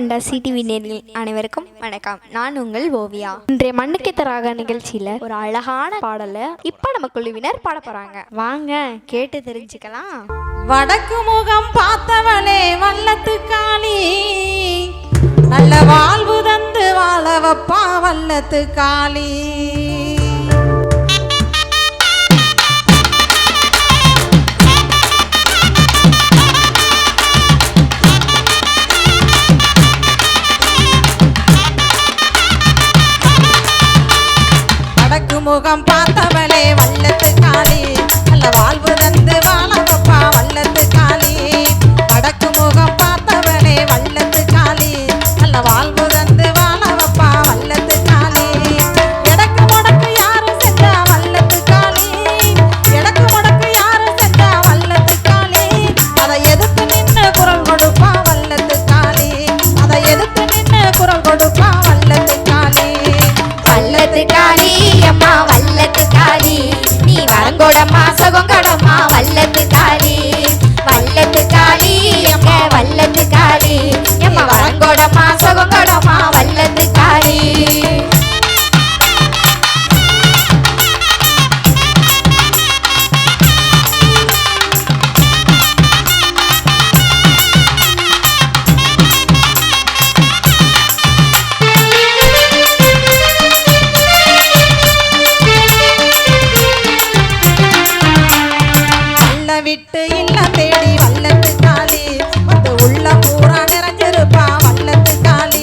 கொண்ட சிடிவி நேரில் அனைவருக்கும் வணக்கம். நான் உங்கள் ஓவியா. இன்றைய மண்ணுக்கு தராக நிகழ்ச்சியில ஒரு அழகான பாடலை இப்ப நம்ம குழுவினர் பாட போறாங்க. வாங்க கேட்டு தெரிஞ்சுக்கலாம். வடக்கு முகம் பார்த்தவளே வல்லத்து காளி, நல்ல வாழ்வு தந்து வாழ வப்பா வல்லத்து காளி. முகம் பார்த்தவளே வல்லத்து காளி, நல்ல வாழ்வு தந்து வாழ வப்பா வல்லத்து காளி. வடக்கு முகம் பார்த்தவளே வல்லத்து காளி, நல்ல வாழ்வு தந்து வாழ வப்பா வல்லத்து காளி. எடக்கு முடக்கு யாரு செஞ்சா வல்லத்து காளி, எடக்கு முடக்கு யாரு செஞ்சா வல்லத்து காளி. அதை எதிர்த்து நின்று குரல் கொடுப்பா வல்லத்து காளி, அதை எதிர்த்து நின்று குரல் கொடுப்பா வல்லத்து காளி. வல்லத்து காளி அம்மா வல்லத்து காளி, நீ வரங்கோடம்மா சகோங்கடம்மா வல்லத்து காளி. வல்லத்து காளி எங்க வல்லத்து காளி, எம்மா வரங்கோடம்மா சகோங்கடம்மா வல்லத்து காளி. விட்டு இல்ல தேடி வல்லத்து காளி, வந்து உள்ள பூரா நிறைஞ்சிருப்பா வல்லத்து காளி.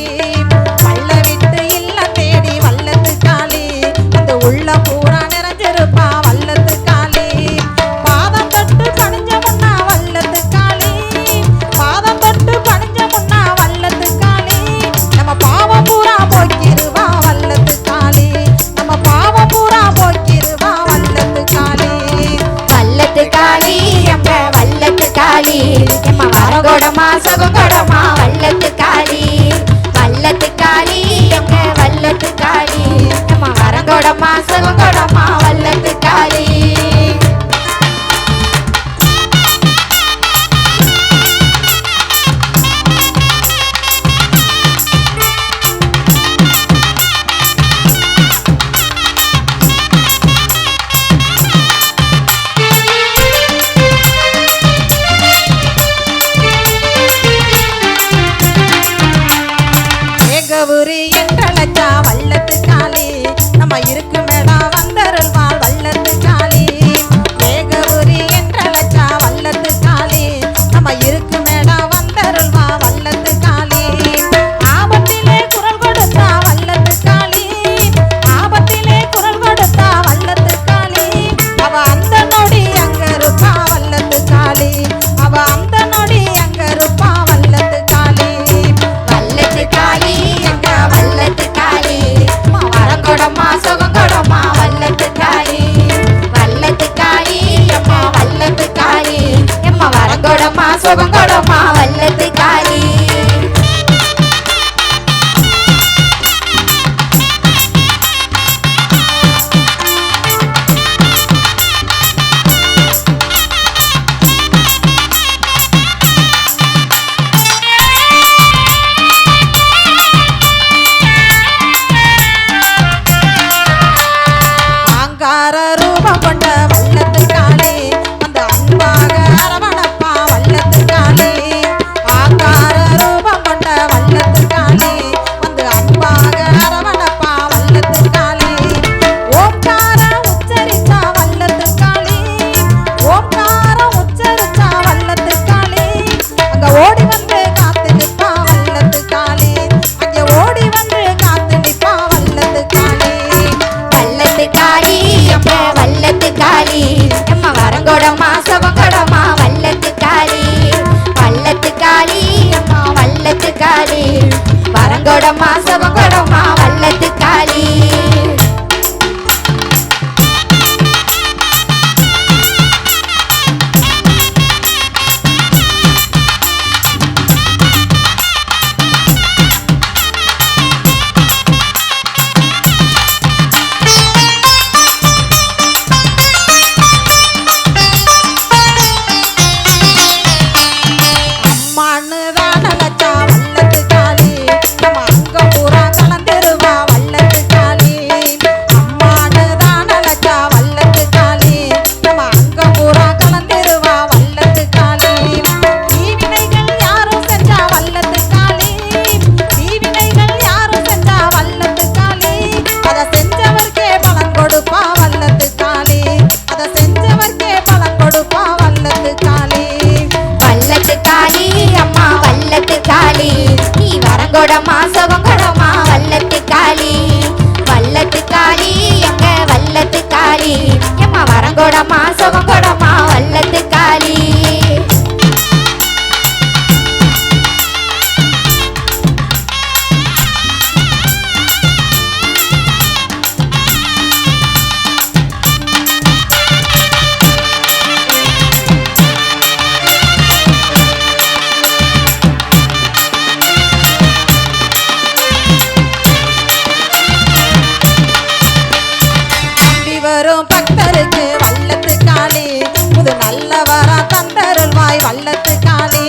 வல்ல விட்டு இல்ல தேடி வல்லத்து காளி, வந்து உள்ள பூரா நிறைஞ்சிருப்பா வல்லத்து காளி. பாதம் தொட்டு பணிஞ்ச முன்னா வல்லத்து காளி, பாதம் தொட்டு பணிஞ்ச முன்னா வல்லத்து காளி. நம்ம பாவம் பூரா போக்கிருவா வல்லத்து காளி, நம்ம பாவம் பூரா போக்கிருவா வல்லத்து காளி. வல்லத்து காளி எங்க வல்லத்து காளி, எம்மா வரங்கோடம்மா சகோங்கடம்மா வல்லத்து காளி. வல்லத்து காளி எங்க வல்லத்து காளி, எம்மா வரங்கோடம்மா சகோங்கடம்மா வல்லத்து காளி. கௌரி என்றழைச்சா வல்லத்து காளி, நம்ம இருக்கு மேடா வந்தருள்வாள் வல்லத்து காளி. கௌரி என்றழைச்சா வல்லத்து காளி, நம்ம இருக்கு மேடா வந்தருள்வா வல்லத்து காளி. ஆபத்திலே குரல் கொடுத்தா வல்லத்து காளி, ஆபத்திலே குரல் கொடுத்தா வல்லத்து காளி. அவ அந்த நொடி அங்க இருப்பா வல்லத்து காளி, அவ அந்த நொடி அங்க இருப்பா வல்லத்து காளி. வல்லத்து காளி வல்லத்து காளி, வரங்கோடம்மா சகோங்கடம்மா வல்லத்து காளி. வல்லத்து காளி அம்மா வல்லத்து காளி, எம்மா வரங்கோடம்மா சகோங்கடம்மா வல்லத்து காளி. ரூபம் கொண்ட வல்லத்து காளி, அந்த அன்பாக அரவணப்பா வல்லத்து காளி. வரங்கொடமா சுகங்கொடமா வல்லத்து காளி வரும் பக்தருக்கு வல்லத்து காளி புது நல்ல வரா தந்தருள்வாய் வல்லத்து காளி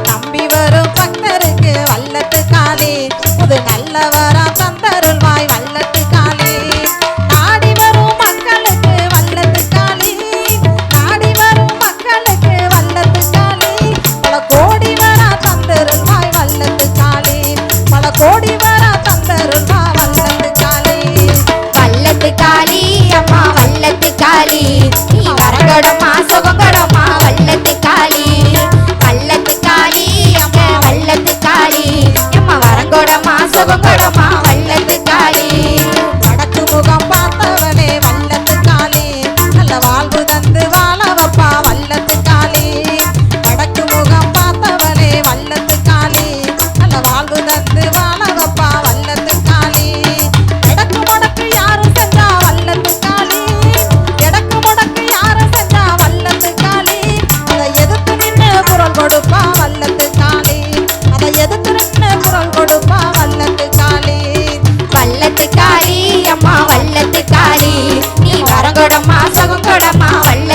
நம்பி வரும் பக்தருக்கு வல்லத்து காளி புது நல்ல வரா தந்தருள்வாய் வல்லத்து காளி நாடி வரும் மக்களுக்கு வல்லத்து காளி நாடி வரும் மக்களுக்கு வல்லத்து காளி பல கோடி வரா தந்தருள்வாய் வல்லத்து காளி பல கோடி வரா தந்தருள்வாய் வல்லத்து காளி வல்லத்து காளி அம்மா வல்லத்து காளி நீ வரங்கொடமா சுகங்கொடமா வல்லத்து காளி வல்லத்து காளி அம்மா வல்லத்து காளி அம்மா வரங்கொடமா சுகங்கொடமா வல்லத்து காளி வடக்கு முகம் பார்த்தவனே வல்லத்து காளி நல்ல வாழ்வு தந்து வாழ வப்பா வல்லத்து காளி வடக்கு முகம் பார்த்தவனே வல்லத்து காளி நல்ல வாழ்வு தந்து வாழ வப்பா வல்லத்து காளி எடக்கு முடக்கு யாரும் சென்றா வல்லத்து காளி எடக்கு முடக்கு யாரும் சென்றா வல்லத்து காளி அதை எதிர்த்து நின்று குரல் கொடுப்பா வல்லத்து காளி அதை எதிர்த்து நின்று குரல் கொடுப்பா வல்லத்து காளி வல்லத்து காளி அம்மா வல்லத்து காளி நீ வரங்கொடமா சுகங்கொடமா வல்ல